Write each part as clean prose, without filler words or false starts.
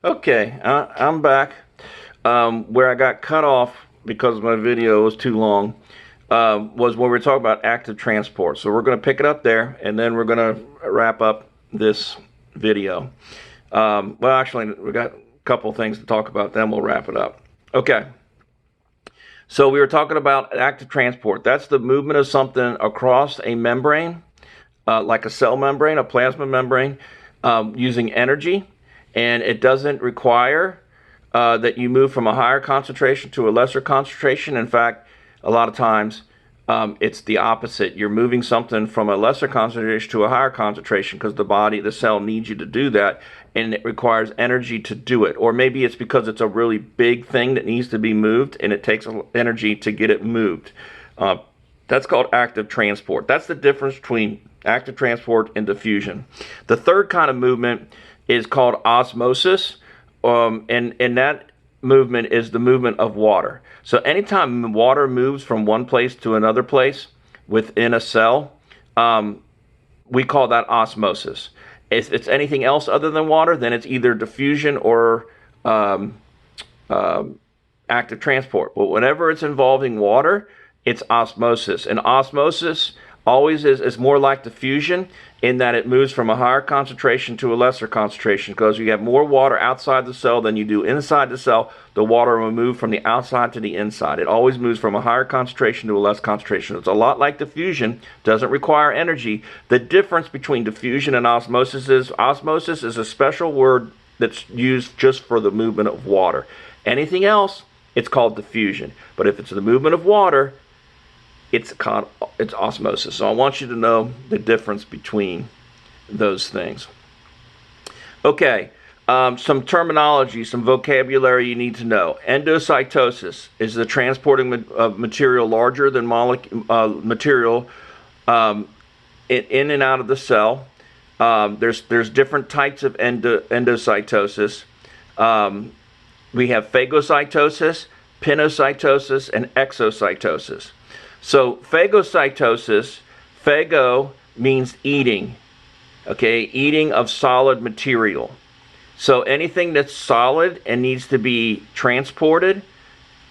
Okay, I'm back. Where I got cut off because my video was too long was when we were talking about active transport. So we're going to pick it up there, and then we're going to wrap up this video. Well, actually, we got a couple things to talk about, then we'll wrap it up. Okay. So we were talking about active transport. That's the movement of something across a membrane, like a cell membrane, a plasma membrane, using energy. And it doesn't require that you move from a higher concentration to a lesser concentration. In fact, a lot of times it's the opposite. You're moving something from a lesser concentration to a higher concentration because the body, the cell needs you to do that, and it requires energy to do it. Or maybe it's because it's a really big thing that needs to be moved and it takes energy to get it moved. That's called active transport. That's the difference between active transport and diffusion. The third kind of movement is called osmosis, and that movement is the movement of water. So anytime water moves from one place to another place within a cell, we call that osmosis. If it's anything else other than water, then it's either diffusion or active transport. But whenever it's involving water, it's osmosis. And osmosis always is more like diffusion in that it moves from a higher concentration to a lesser concentration, because you have more water outside the cell than you do inside the cell. The water will move from the outside to the inside. It always moves from a higher concentration to a less concentration. It's a lot like diffusion, doesn't require energy. The difference between diffusion and osmosis is a special word that's used just for the movement of water. Anything else, it's called diffusion. But if it's the movement of water, it's osmosis. So I want you to know the difference between those things. Okay, some terminology, some vocabulary you need to know. Endocytosis is the transporting of material larger than material in and out of the cell. There's different types of endocytosis. We have phagocytosis, pinocytosis, and exocytosis. So phagocytosis, phago means eating, okay, eating of solid material. So anything that's solid and needs to be transported,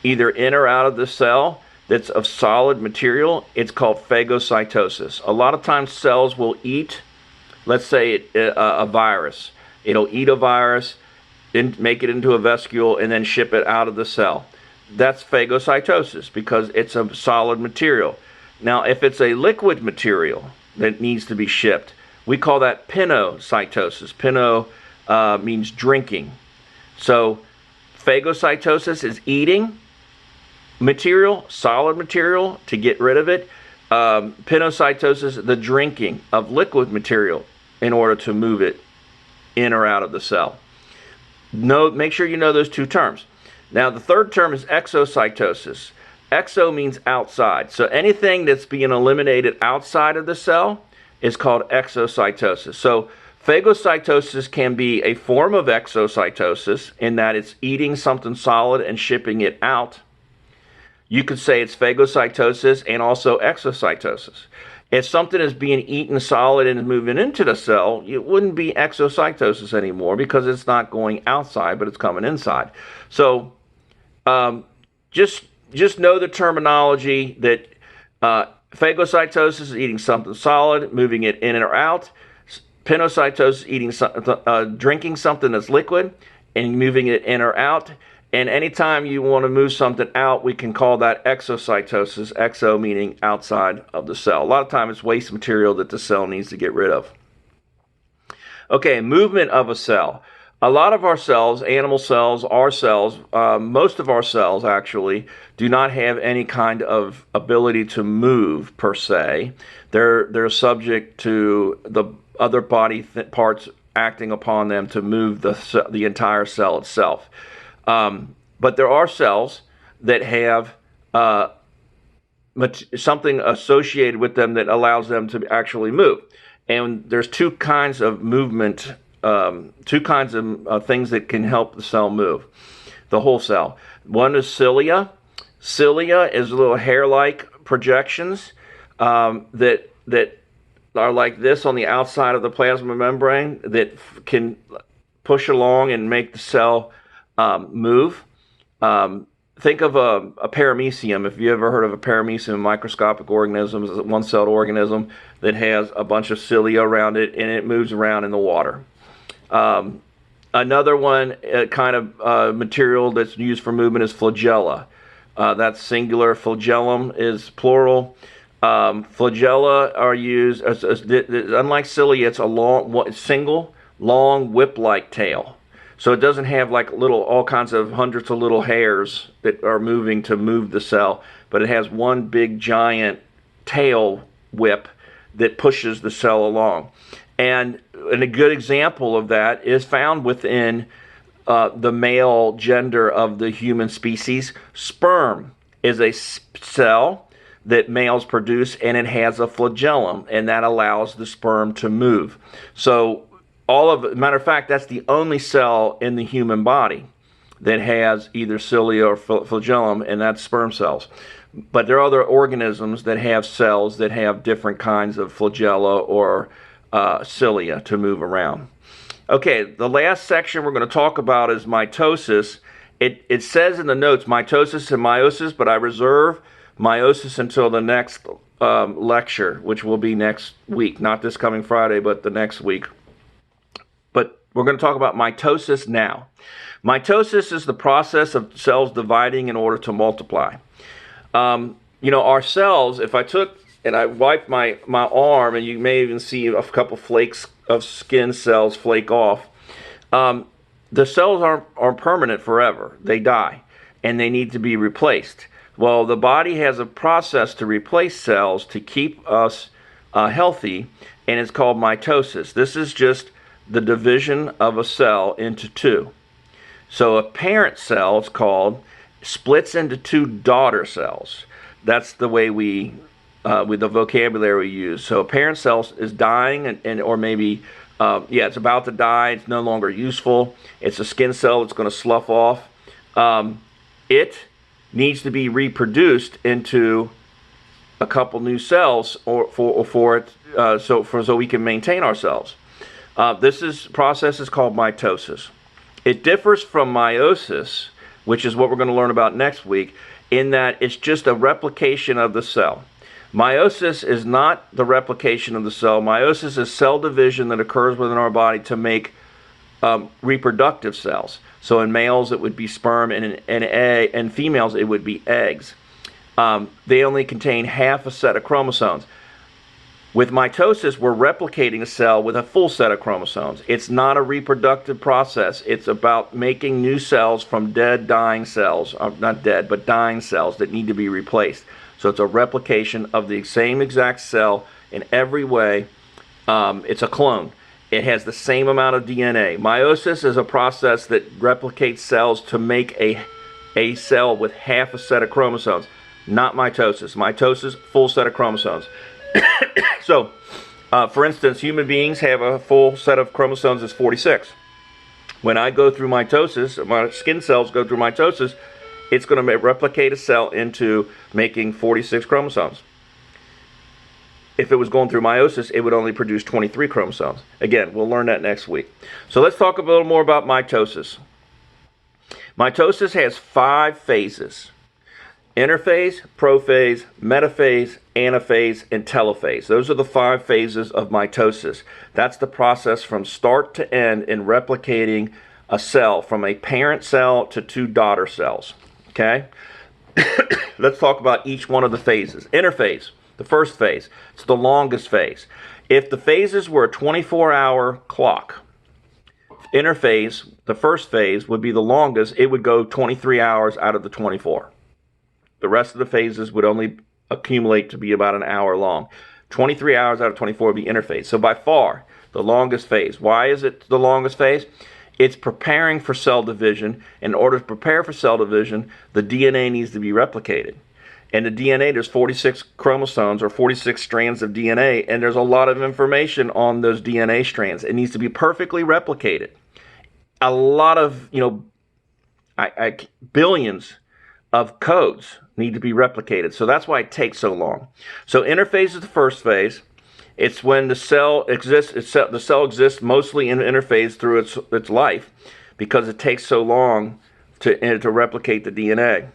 either in or out of the cell, that's of solid material, it's called phagocytosis. A lot of times cells will eat, let's say a virus. It'll eat a virus, then make it into a vesicule, and then ship it out of the cell. That's phagocytosis because it's a solid material. Now, if it's a liquid material that needs to be shipped, we call that pinocytosis. Pino means drinking. So phagocytosis is eating material, solid material, to get rid of it. Pinocytosis, the drinking of liquid material in order to move it in or out of the cell. Make sure you know those two terms. Now, the third term is exocytosis. Exo means outside. So anything that's being eliminated outside of the cell is called exocytosis. So phagocytosis can be a form of exocytosis in that it's eating something solid and shipping it out. You could say it's phagocytosis and also exocytosis. If something is being eaten solid and is moving into the cell, it wouldn't be exocytosis anymore because it's not going outside, but it's coming inside. So just know the terminology that phagocytosis is eating something solid, moving it in or out. Pinocytosis is drinking something that's liquid and moving it in or out. And anytime you want to move something out, we can call that exocytosis. Exo meaning outside of the cell. A lot of times it's waste material that the cell needs to get rid of. Okay, movement of a cell. A lot of our cells, animal cells, our cells, most of our cells actually do not have any kind of ability to move per se. They're subject to the other body parts acting upon them to move the entire cell itself. But there are cells that have something associated with them that allows them to actually move. And there's two kinds of movement, two kinds of things that can help the cell move, the whole cell. One is cilia. Cilia is little hair-like projections that are like this on the outside of the plasma membrane that can push along and make the cell move. Think of a paramecium. If you ever heard of a paramecium, microscopic organism, is a one-celled organism that has a bunch of cilia around it, and it moves around in the water. Another one kind of material that's used for movement is flagella. That's singular. Flagellum is plural. Flagella are used, unlike cilia, it's a single, long, whip-like tail. So it doesn't have like all kinds of hundreds of little hairs that are moving to move the cell, but it has one big giant tail whip that pushes the cell along. And a good example of that is found within the male gender of the human species. Sperm is a cell that males produce, and it has a flagellum, and that allows the sperm to move. So matter of fact, that's the only cell in the human body that has either cilia or flagellum, and that's sperm cells. But there are other organisms that have cells that have different kinds of flagella or cilia to move around. Okay, the last section we're going to talk about is mitosis. It says in the notes mitosis and meiosis, but I reserve meiosis until the next lecture, which will be next week. Not this coming Friday, but the next week. But we're going to talk about mitosis now. Mitosis is the process of cells dividing in order to multiply. Our cells, if I took and I wiped my arm, and you may even see a couple flakes of skin cells flake off, the cells aren't permanent forever. They die, and they need to be replaced. Well, the body has a process to replace cells to keep us healthy, and it's called mitosis. This is just the division of a cell into two. So a parent cell, it's called, splits into two daughter cells. That's the way with the vocabulary we use. So a parent cell is dying, or maybe, it's about to die. It's no longer useful. It's a skin cell that's going to slough off. It needs to be reproduced into a couple new cells, so we can maintain ourselves. This process is called mitosis. It differs from meiosis, which is what we're going to learn about next week, in that it's just a replication of the cell. Meiosis is not the replication of the cell. Meiosis is cell division that occurs within our body to make reproductive cells. So in males it would be sperm, and females it would be eggs. They only contain half a set of chromosomes. With mitosis, we're replicating a cell with a full set of chromosomes. It's not a reproductive process. It's about making new cells from dying cells. Not dead, but dying cells that need to be replaced. So it's a replication of the same exact cell in every way. It's a clone. It has the same amount of DNA. Meiosis is a process that replicates cells to make a cell with half a set of chromosomes. Not mitosis. Mitosis, full set of chromosomes. So, for instance, human beings have a full set of chromosomes that's 46. When I go through mitosis, my skin cells go through mitosis, it's going to replicate a cell into making 46 chromosomes. If it was going through meiosis, it would only produce 23 chromosomes. Again, we'll learn that next week. So let's talk a little more about mitosis. Mitosis has 5 phases: interphase, prophase, metaphase, anaphase, and telophase. Those are the 5 phases of mitosis. That's the process from start to end in replicating a cell from a parent cell to 2 daughter cells. Okay? Let's talk about each one of the phases. Interphase, the first phase. It's the longest phase. If the phases were a 24-hour clock, interphase, the first phase, would be the longest. It would go 23 hours out of the 24. The rest of the phases would only accumulate to be about an hour long. 23 hours out of 24 would be interphase. So by far, the longest phase. Why is it the longest phase? It's preparing for cell division. In order to prepare for cell division, the DNA needs to be replicated. And the DNA, there's 46 chromosomes or 46 strands of DNA, and there's a lot of information on those DNA strands. It needs to be perfectly replicated. A lot of, billions of codes need to be replicated. So that's why it takes so long. So interphase is the first phase. It's when the cell exists. The cell exists mostly in interphase through its life, because it takes so long to replicate the DNA.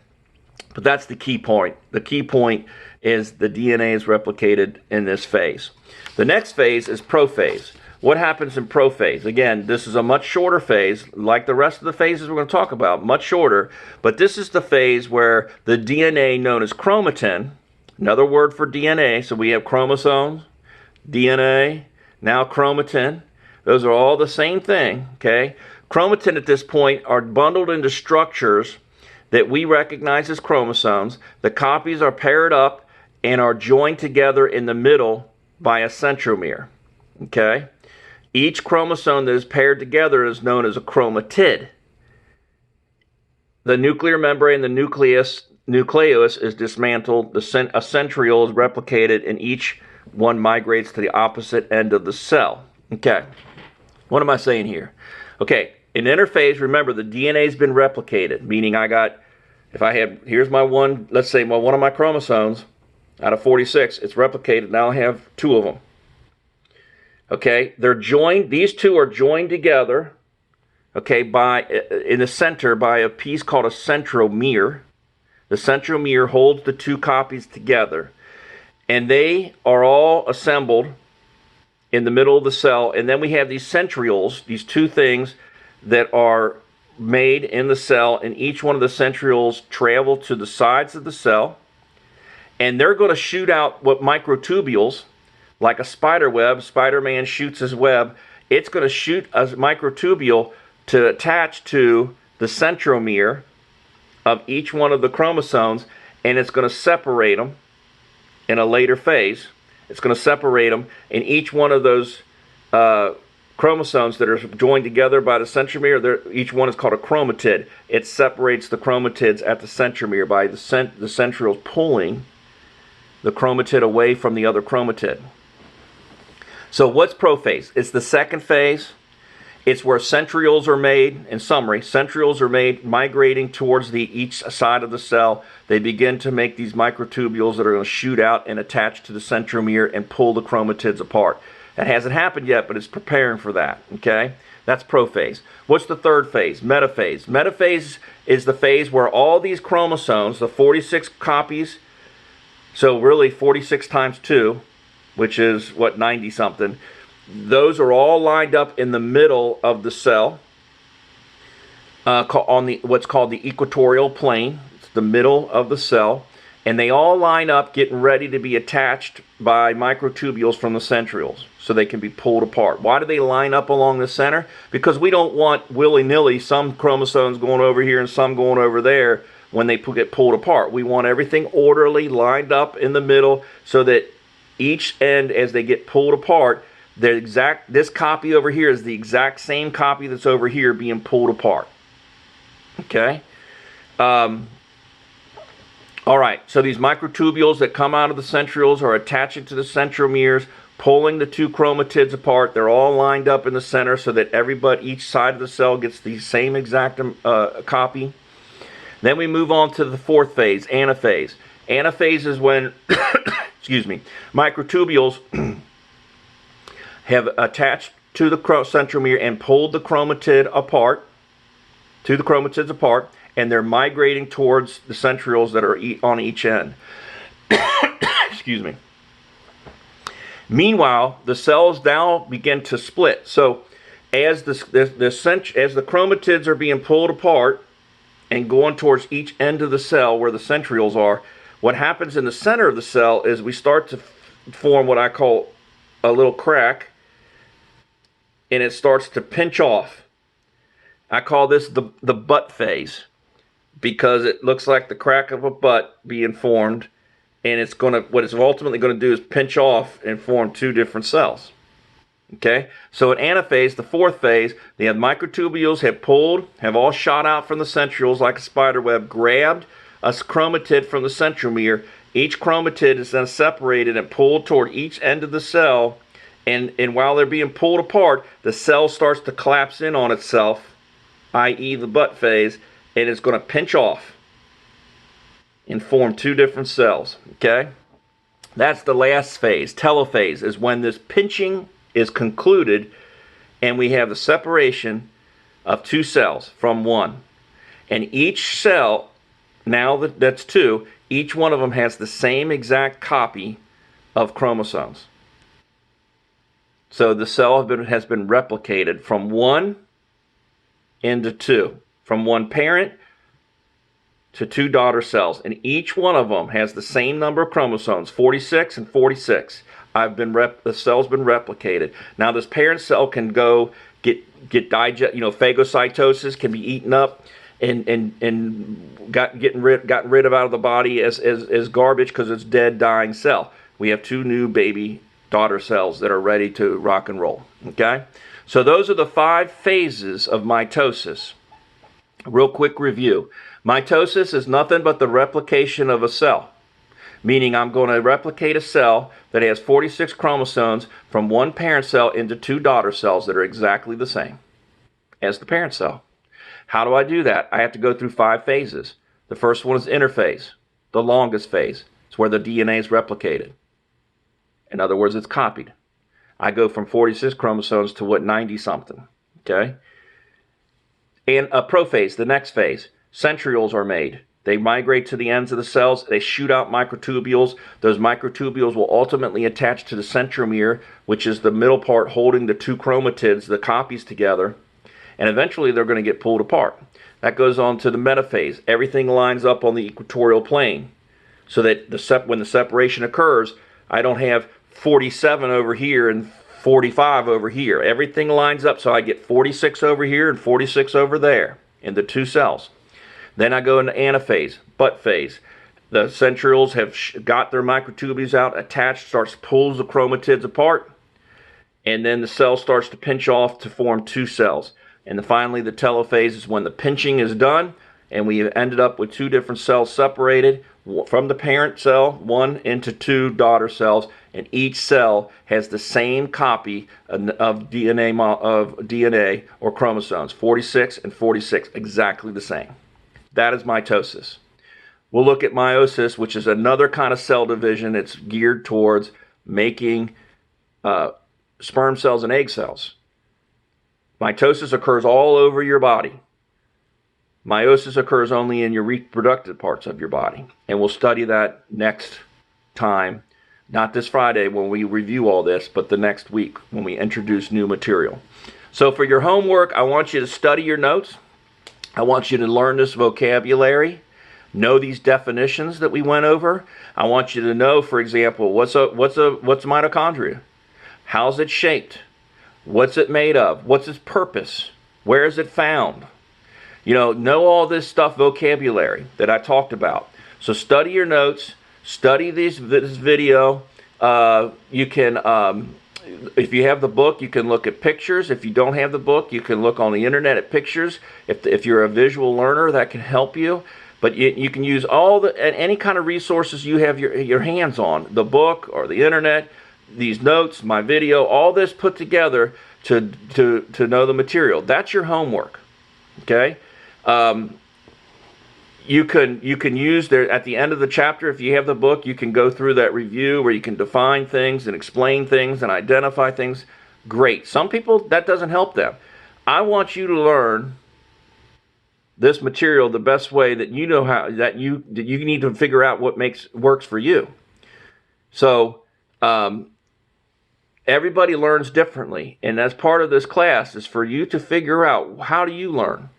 But that's the key point. The key point is the DNA is replicated in this phase. The next phase is prophase. What happens in prophase? Again, this is a much shorter phase, like the rest of the phases we're going to talk about, much shorter. But this is the phase where the DNA known as chromatin, another word for DNA, so we have chromosomes, DNA, now chromatin. Those are all the same thing, okay? Chromatin at this point are bundled into structures that we recognize as chromosomes. The copies are paired up and are joined together in the middle by a centromere, okay? Each chromosome that is paired together is known as a chromatid. The nuclear membrane, the nucleus is dismantled. A centriole is replicated, and each one migrates to the opposite end of the cell. Okay, what am I saying here? Okay, in interphase, remember the DNA has been replicated, meaning here's my one, let's say one of my chromosomes out of 46, it's replicated, now I have 2 of them. Okay, they're joined, these 2 are joined together, okay, in the center by a piece called a centromere. The centromere holds the 2 copies together, and they are all assembled in the middle of the cell. And then we have these centrioles, these 2 things that are made in the cell, and each one of the centrioles travel to the sides of the cell, and they're going to shoot out what microtubules, like a spider web. Spider-Man shoots his web. It's going to shoot a microtubule to attach to the centromere of each one of the chromosomes, and it's going to separate them in a later phase. It's going to separate them, and each one of those chromosomes that are joined together by the centromere, each one is called a chromatid. It separates the chromatids at the centromere by the centrioles pulling the chromatid away from the other chromatid. So what's prophase? It's the second phase. It's where centrioles are made. In summary, centrioles are made migrating towards each side of the cell. They begin to make these microtubules that are going to shoot out and attach to the centromere and pull the chromatids apart. That hasn't happened yet, but it's preparing for that, okay? That's prophase. What's the third phase? Metaphase. Metaphase is the phase where all these chromosomes, the 46 copies, so really 46 times 2, which is, 90-something, those are all lined up in the middle of the cell on what's called the equatorial plane. It's the middle of the cell. And they all line up getting ready to be attached by microtubules from the centrioles so they can be pulled apart. Why do they line up along the center? Because we don't want willy-nilly some chromosomes going over here and some going over there when they get pulled apart. We want everything orderly, lined up in the middle, so that each end, as they get pulled apart, this copy over here is the exact same copy that's over here being pulled apart. Okay? All right, so these microtubules that come out of the centrioles are attaching to the centromeres, pulling the 2 chromatids apart. They're all lined up in the center so that each side of the cell gets the same exact copy. Then we move on to the fourth phase, anaphase. Anaphase is when, excuse me, microtubules have attached to the centromere and pulled the chromatid apart, and they're migrating towards the centrioles that are on each end. Excuse me. Meanwhile, the cells now begin to split. So as the chromatids are being pulled apart and going towards each end of the cell where the centrioles are, what happens in the center of the cell is we start to form what I call a little crack, and it starts to pinch off. I call this the butt phase, because it looks like the crack of a butt being formed, and what it's ultimately going to do is pinch off and form 2 different cells. Okay, so at anaphase, the fourth phase, the microtubules have all shot out from the centrioles like a spider web, grabbed a chromatid from the centromere. Each chromatid is then separated and pulled toward each end of the cell, and while they're being pulled apart, the cell starts to collapse in on itself, i.e. the butt phase, and it's going to pinch off and form 2 different cells. Okay, That's the last phase. Telophase is when this pinching is concluded and we have the separation of two cells from one. And each cell, now that's two, each one of them has the same exact copy of chromosomes. So the cell has been replicated from one into two, from one parent to two daughter cells, and each one of them has the same number of chromosomes, 46 and 46. The cell's been replicated. Now this parent cell can go get digest, phagocytosis, can be eaten up and gotten rid of out of the body as garbage because it's dead, dying cell. We have two new baby daughter cells that are ready to rock and roll. Okay, so those are the 5 phases of mitosis. Real quick review. Mitosis is nothing but the replication of a cell, meaning I'm going to replicate a cell that has 46 chromosomes from one parent cell into two daughter cells that are exactly the same as the parent cell. How do I do that? I have to go through 5 phases. The first one is interphase, the longest phase. It's where the DNA is replicated. In other words, it's copied. I go from 46 chromosomes to 90 something. Okay? And a prophase, the next phase. Centrioles are made. They migrate to the ends of the cells. They shoot out microtubules. Those microtubules will ultimately attach to the centromere, which is the middle part holding the two chromatids, the copies together. And eventually they're going to get pulled apart. That goes on to the metaphase. Everything lines up on the equatorial plane so that when the separation occurs, I don't have 47 over here and 45 over here. Everything lines up so I get 46 over here and 46 over there in the two cells. Then I go into anaphase, butt phase. The centrioles have got their microtubules out, attached, pulls the chromatids apart, and then the cell starts to pinch off to form two cells. And then finally, the telophase is when the pinching is done, and we have ended up with two different cells separated from the parent cell, one into two daughter cells, and each cell has the same copy of DNA or chromosomes, 46 and 46, exactly the same. That is mitosis. We'll look at meiosis, which is another kind of cell division. It's geared towards making sperm cells and egg cells. Mitosis occurs all over your body. Meiosis occurs only in your reproductive parts of your body. And we'll study that next time. Not this Friday when we review all this, but the next week when we introduce new material. So for your homework, I want you to study your notes. I want you to learn this vocabulary, know these definitions that we went over. I want you to know, for example, what's mitochondria? How's it shaped? What's it made of? What's its purpose? Where is it found? Know all this stuff, vocabulary that I talked about. So study your notes, study this video. You can, if you have the book, you can look at pictures. If you don't have the book, you can look on the internet at pictures. If you're a visual learner, that can help you. But you can use any kind of resources you have your hands on, the book or the internet, these notes, my video, all this put together to know the material. That's your homework. Okay. You can use there at the end of the chapter, if you have the book, you can go through that review where you can define things and explain things and identify things. Great. Some people, that doesn't help them. I want you to learn this material the best way that you know how, that you need to figure out what works for you. So everybody learns differently, and as part of this class is for you to figure out, how do you learn?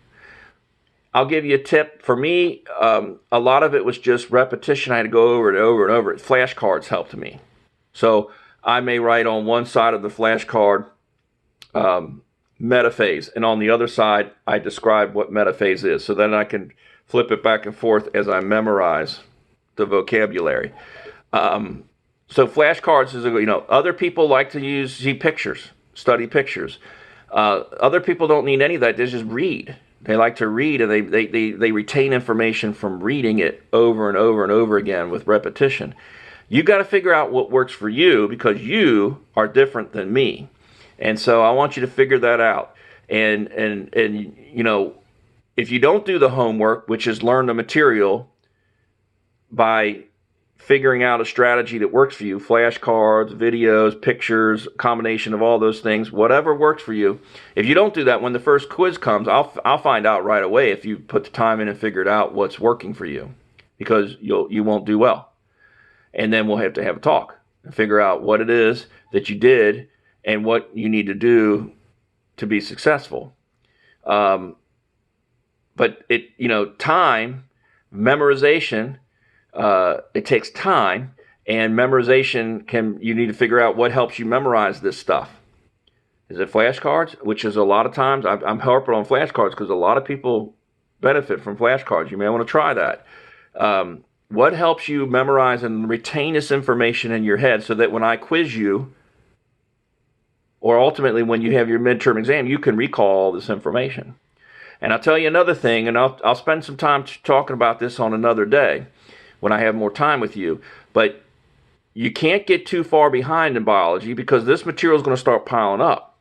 I'll give you a tip. For me, a lot of it was just repetition. I had to go over it over and over. Flashcards helped me. So I may write on one side of the flashcard metaphase, and on the other side, I describe what metaphase is. So then I can flip it back and forth as I memorize the vocabulary. So flashcards is, other people like to see pictures, study pictures. Other people don't need any of that. They just read. They like to read, and they retain information from reading it over and over and over again with repetition. You got to figure out what works for you, because you are different than me. And so I want you to figure that out. And if you don't do the homework, which is learn the material by figuring out a strategy that works for you, flashcards, videos, pictures, combination of all those things, whatever works for you. If you don't do that, when the first quiz comes, I'll find out right away if you put the time in and figured out what's working for you, because you won't do well. And then we'll have to have a talk and figure out what it is that you did and what you need to do to be successful. But time, memorization, it takes time, and memorization you need to figure out what helps you memorize this stuff. Is it flashcards? Which is a lot of times, I'm harping on flashcards because a lot of people benefit from flashcards. You may want to try that. What helps you memorize and retain this information in your head so that when I quiz you, or ultimately when you have your midterm exam, you can recall all this information. And I'll tell you another thing, and I'll spend some time talking about this on another day when I have more time with you. But you can't get too far behind in biology because this material is going to start piling up.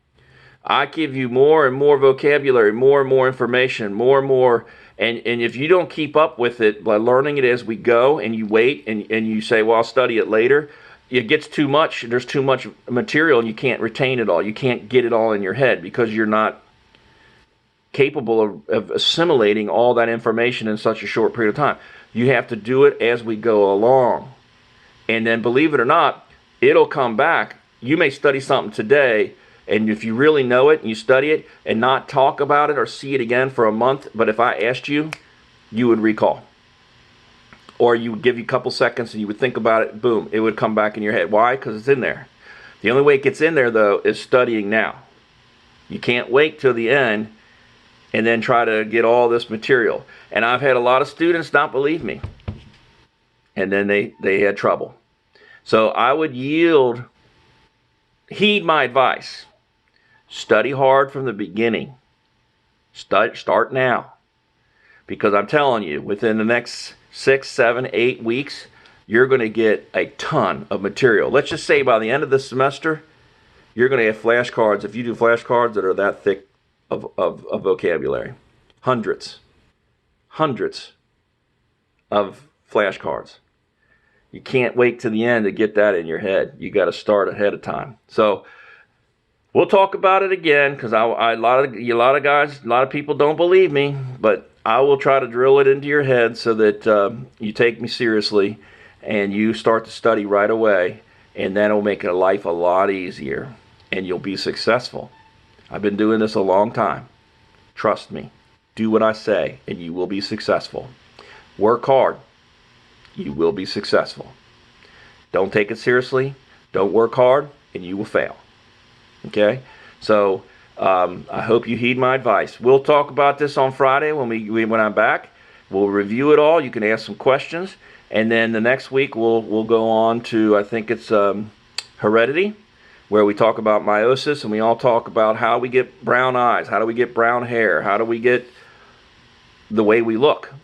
I give you more and more vocabulary, more and more information, more and more. And if you don't keep up with it by learning it as we go, and you wait and you say, well, I'll study it later, it gets too much. There's too much material and you can't retain it all. You can't get it all in your head because you're not capable of assimilating all that information in such a short period of time. You have to do it as we go along. And then, believe it or not, it'll come back. You may study something today, and if you really know it and you study it and not talk about it or see it again for a month, but if I asked you, you would recall. Or you would give you a couple seconds and you would think about it, boom, it would come back in your head. Why? Because it's in there. The only way it gets in there, though, is studying now. You can't wait till the end and then try to get all this material. And I've had a lot of students not believe me. And then they had trouble. So I would heed my advice. Study hard from the beginning. Start now. Because I'm telling you, within the next 6, 7, 8 weeks, you're going to get a ton of material. Let's just say by the end of the semester, you're going to have flashcards, if you do flashcards that are that thick of vocabulary. Hundreds of flashcards. You can't wait to the end to get that in your head. You got to start ahead of time. So we'll talk about it again, because a lot of people don't believe me, but I will try to drill it into your head so that you take me seriously and you start to study right away, and then it'll make your life a lot easier and you'll be successful. I've been doing this a long time. Trust me. Do what I say and you will be successful. Work hard. You will be successful. Don't take it seriously. Don't work hard and you will fail. Okay? So I hope you heed my advice. We'll talk about this on Friday when I'm back. We'll review it all. You can ask some questions. And then the next week we'll go on to, I think it's heredity, where we talk about meiosis, and we all talk about how we get brown eyes, how do we get brown hair, how do we get the way we look,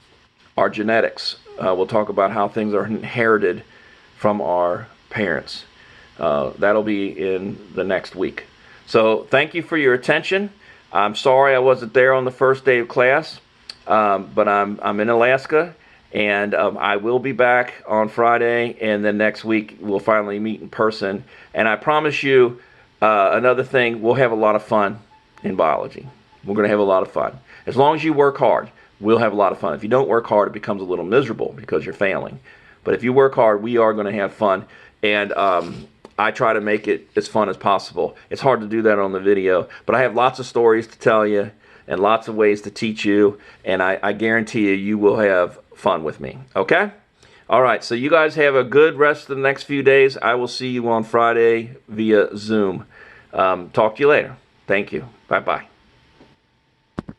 our genetics. We'll talk about how things are inherited from our parents. That'll be in the next week. So thank you for your attention. I'm sorry I wasn't there on the first day of class, but I'm in Alaska, and I will be back on Friday, and then next week we'll finally meet in person. And I promise you another thing, we'll have a lot of fun in biology. We're going to have a lot of fun. As long as you work hard, we'll have a lot of fun. If you don't work hard, it becomes a little miserable because you're failing. But if you work hard, we are going to have fun. And I try to make it as fun as possible. It's hard to do that on the video, but I have lots of stories to tell you and lots of ways to teach you, and I guarantee you will have fun with me. Okay? All right, so you guys have a good rest of the next few days. I will see you on Friday via Zoom. Talk to you later. Thank you. Bye-bye.